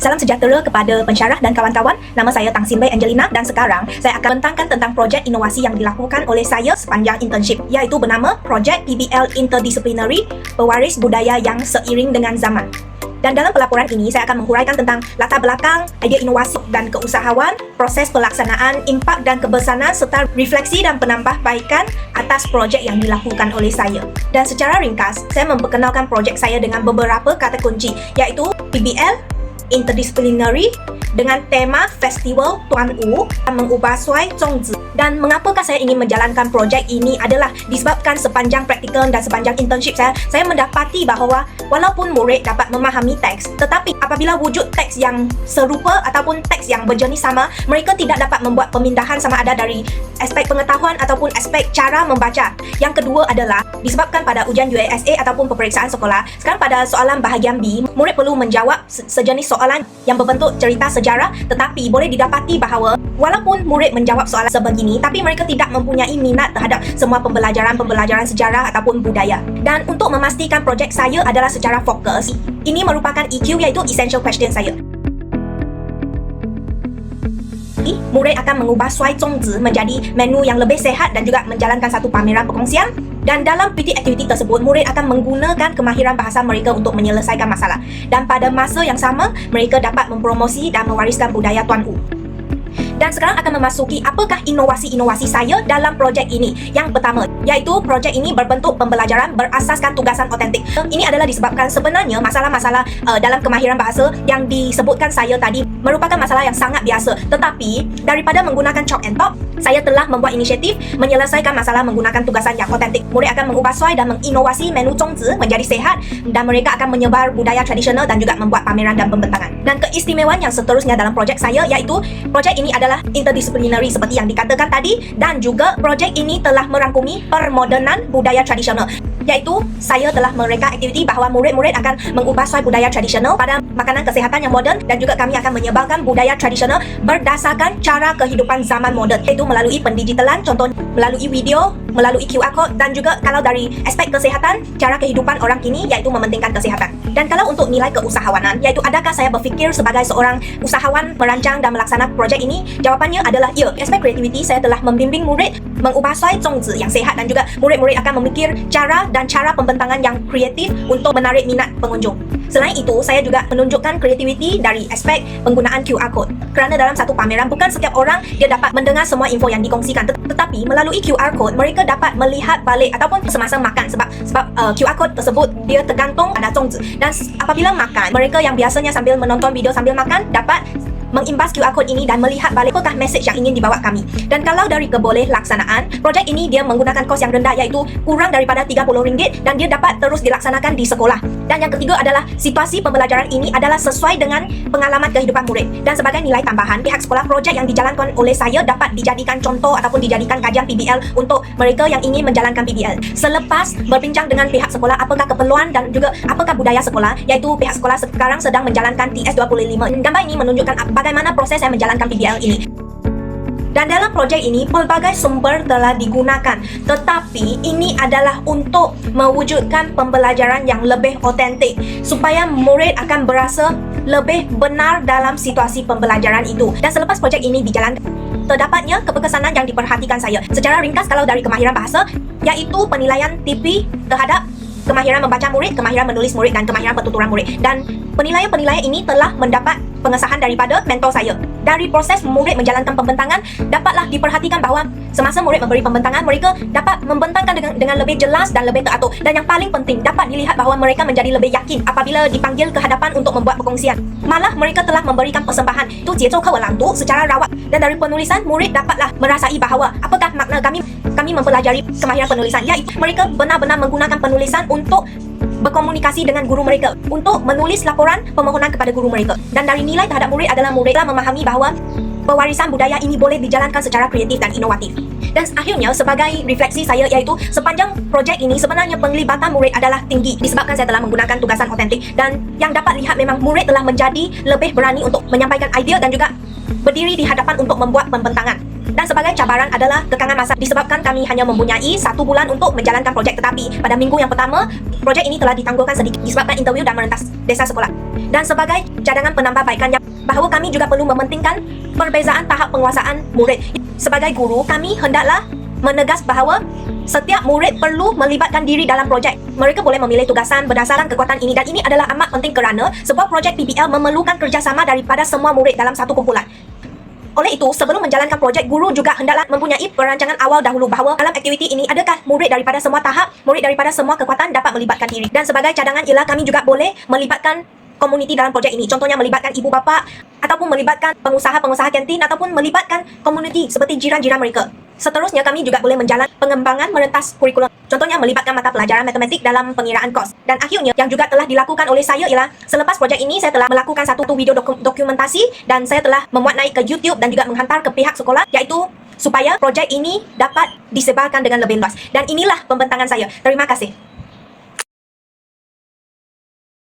Salam sejahtera kepada pensyarah dan kawan-kawan. Nama saya Tang Sin Wei Angelina dan sekarang saya akan bentangkan tentang projek inovasi yang dilakukan oleh saya sepanjang internship, iaitu bernama Projek PBL Interdisciplinary Pewaris Budaya yang Seiring dengan Zaman. Dan dalam pelaporan ini, saya akan menghuraikan tentang latar belakang, idea inovasi dan keusahawan, proses pelaksanaan, impak dan kebersamaan serta refleksi dan penambahbaikan atas projek yang dilakukan oleh saya. Dan secara ringkas, saya memperkenalkan projek saya dengan beberapa kata kunci, iaitu PBL Interdisciplinary dengan tema Festival Tuan U mengubah Suai Zhongzi. Dan mengapakah saya ingin menjalankan projek ini adalah disebabkan sepanjang praktikal dan sepanjang internship saya mendapati bahawa walaupun murid dapat memahami teks, tetapi apabila wujud teks yang serupa ataupun teks yang berjenis sama, mereka tidak dapat membuat pemindahan sama ada dari aspek pengetahuan ataupun aspek cara membaca. Yang kedua adalah disebabkan pada ujian UASA ataupun peperiksaan sekolah. Sekarang pada soalan bahagian B, murid perlu menjawab sejenis soalan yang berbentuk cerita sejarah, tetapi boleh didapati bahawa walaupun murid menjawab soalan sebegini, tapi mereka tidak mempunyai minat terhadap semua pembelajaran sejarah ataupun budaya. Dan untuk memastikan projek saya adalah secara fokus, ini merupakan EQ, iaitu Essential Question saya. Murid akan mengubah Suai Zhongzi menjadi menu yang lebih sehat dan juga menjalankan satu pameran perkongsian. Dan dalam aktiviti tersebut, murid akan menggunakan kemahiran bahasa mereka untuk menyelesaikan masalah. Dan pada masa yang sama, mereka dapat mempromosi dan mewariskan budaya Tuan U. Dan sekarang akan memasuki apakah inovasi-inovasi saya dalam projek ini. Yang pertama, iaitu projek ini berbentuk pembelajaran berasaskan tugasan otentik. Ini adalah disebabkan sebenarnya masalah-masalah dalam kemahiran bahasa yang disebutkan saya tadi merupakan masalah yang sangat biasa. Tetapi daripada menggunakan chalk and talk, saya telah membuat inisiatif menyelesaikan masalah menggunakan tugasan yang otentik. Murid akan mengubah Suai dan menginovasi menu Zhongzi menjadi sehat, dan mereka akan menyebar budaya tradisional dan juga membuat pameran dan pembentangan. Dan keistimewaan yang seterusnya dalam projek saya iaitu projek ini adalah interdisciplinary seperti yang dikatakan tadi, dan juga projek ini telah merangkumi permodernan budaya tradisional, iaitu saya telah mereka aktiviti bahawa murid-murid akan mengubah Suai budaya tradisional pada makanan kesihatan yang moden, dan juga kami akan menyebarkan budaya tradisional berdasarkan cara kehidupan zaman moden, iaitu melalui pendigitalan, contohnya melalui video, melalui QR code, dan juga kalau dari aspek kesihatan, cara kehidupan orang kini iaitu mementingkan kesihatan. Dan kalau untuk nilai keusahawanan, iaitu adakah saya berfikir sebagai seorang usahawan merancang dan melaksanakan projek ini? Jawapannya adalah ya. Aspek kreativiti, saya telah membimbing murid mengubah Suai Zhongzi yang sehat, dan juga murid-murid akan memikir cara pembentangan yang kreatif untuk menarik minat pengunjung. Selain itu, saya juga menunjukkan kreativiti dari aspek penggunaan QR code. Kerana dalam satu pameran, bukan setiap orang dia dapat mendengar semua info yang dikongsikan, tetapi melalui QR code, mereka dapat melihat balik ataupun semasa makan, sebab QR code tersebut dia tergantung pada Zhongzi. Dan apabila makan, mereka yang biasanya sambil menonton video sambil makan dapat mengimbas QR code ini dan melihat balik apakah mesej yang ingin dibawa kami. Dan kalau dari keboleh laksanaan, projek ini dia menggunakan kos yang rendah, iaitu kurang daripada RM30, dan dia dapat terus dilaksanakan di sekolah. Dan yang ketiga adalah situasi pembelajaran ini adalah sesuai dengan pengalaman kehidupan murid. Dan sebagai nilai tambahan, pihak sekolah, projek yang dijalankan oleh saya dapat dijadikan contoh ataupun dijadikan kajian PBL untuk mereka yang ingin menjalankan PBL. Selepas berbincang dengan pihak sekolah apakah keperluan dan juga apakah budaya sekolah, iaitu pihak sekolah sekarang sedang menjalankan TS25. Gambar ini menunjukkan bagaimana proses saya menjalankan PBL ini. Dan dalam projek ini, pelbagai sumber telah digunakan, tetapi ini adalah untuk mewujudkan pembelajaran yang lebih otentik, supaya murid akan berasa lebih benar dalam situasi pembelajaran itu. Dan selepas projek ini dijalankan, terdapatnya keberkesanan yang diperhatikan saya. Secara ringkas, kalau dari kemahiran bahasa, iaitu penilaian TP terhadap kemahiran membaca murid, kemahiran menulis murid, dan kemahiran pertuturan murid. Dan penilaian-penilaian ini telah mendapat pengesahan daripada mentor saya. Dari proses murid menjalankan pembentangan, dapatlah diperhatikan bahawa semasa murid memberi pembentangan, mereka dapat membentangkan dengan lebih jelas dan lebih teratur. Dan yang paling penting, dapat dilihat bahawa mereka menjadi lebih yakin apabila dipanggil ke hadapan untuk membuat perkongsian. Malah mereka telah memberikan persembahan, itu jiezhou kewelantu secara rawat. Dan dari penulisan, murid dapatlah merasai bahawa apakah makna kami mempelajari kemahiran penulisan, iaitu mereka benar-benar menggunakan penulisan untuk berkomunikasi dengan guru mereka, untuk menulis laporan permohonan kepada guru mereka. Dan dari nilai terhadap murid adalah murid telah memahami bahawa pewarisan budaya ini boleh dijalankan secara kreatif dan inovatif. Dan akhirnya, sebagai refleksi saya, iaitu sepanjang projek ini sebenarnya penglibatan murid adalah tinggi, disebabkan saya telah menggunakan tugasan otentik. Dan yang dapat lihat memang murid telah menjadi lebih berani untuk menyampaikan idea dan juga berdiri di hadapan untuk membuat pembentangan. Dan sebagai cabaran adalah kekangan masa, disebabkan kami hanya mempunyai 1 bulan untuk menjalankan projek. Tetapi pada minggu yang pertama, projek ini telah ditangguhkan sedikit disebabkan interview dan merentas desa sekolah. Dan sebagai cadangan penambahbaikannya, bahawa kami juga perlu mementingkan perbezaan tahap penguasaan murid. Sebagai guru, kami hendaklah menegas bahawa setiap murid perlu melibatkan diri dalam projek. Mereka boleh memilih tugasan berdasarkan kekuatan ini, dan ini adalah amat penting kerana sebuah projek PBL memerlukan kerjasama daripada semua murid dalam satu kumpulan. Oleh itu, sebelum menjalankan projek, guru juga hendaklah mempunyai perancangan awal dahulu bahawa dalam aktiviti ini adakah murid daripada semua tahap, murid daripada semua kekuatan dapat melibatkan diri. Dan sebagai cadangan ialah kami juga boleh melibatkan komuniti dalam projek ini. Contohnya melibatkan ibu bapa ataupun melibatkan pengusaha-pengusaha kantin ataupun melibatkan komuniti seperti jiran-jiran mereka. Seterusnya, kami juga boleh menjalankan pengembangan merentas kurikulum. Contohnya melibatkan mata pelajaran matematik dalam pengiraan kos. Dan akhirnya, yang juga telah dilakukan oleh saya ialah selepas projek ini, saya telah melakukan satu video dokumentasi dan saya telah memuat naik ke YouTube dan juga menghantar ke pihak sekolah, iaitu supaya projek ini dapat disebarkan dengan lebih luas. Dan inilah pembentangan saya. Terima kasih.